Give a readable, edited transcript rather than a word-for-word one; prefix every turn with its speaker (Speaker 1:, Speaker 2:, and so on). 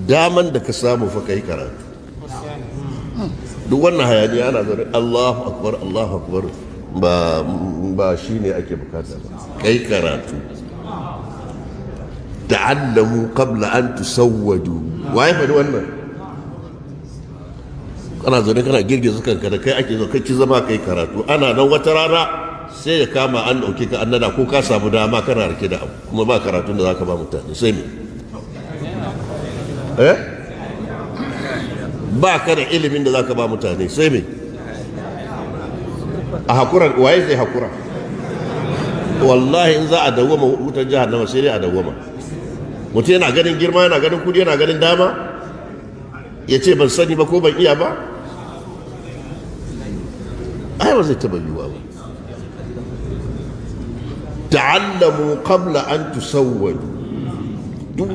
Speaker 1: daman da ka samu fa kai karatu. Duk wannan hayaniya ana zaune Allahu akbar Allahu akbar ba shine ake bukata ba. Kai karatu. Ta'allamu qabla an tusawwadu. Waye fa wannan? Kana zaune kana girgiza kanka da kai ake zo kai ci zama kai karatu. Ana nan wata rana sai ya kama an dauke ka annada ko ka samu dama kana rike da abu kuma ba karatun da zaka ba mutane sai me? Ba ka da ilimin da zaka ba mutane sai me? A hakura waye zai hakura? Wallahi in za a dawwama wutar jahannama sai dai a dawwama. Mutum yana ganin girma yana ganin kudi yana ganin dama ya ce ban sani ba ko ban iya ba, ai ba zai taba yiwuwa ba. Ta'allamu qabla an tusawwadu. Duk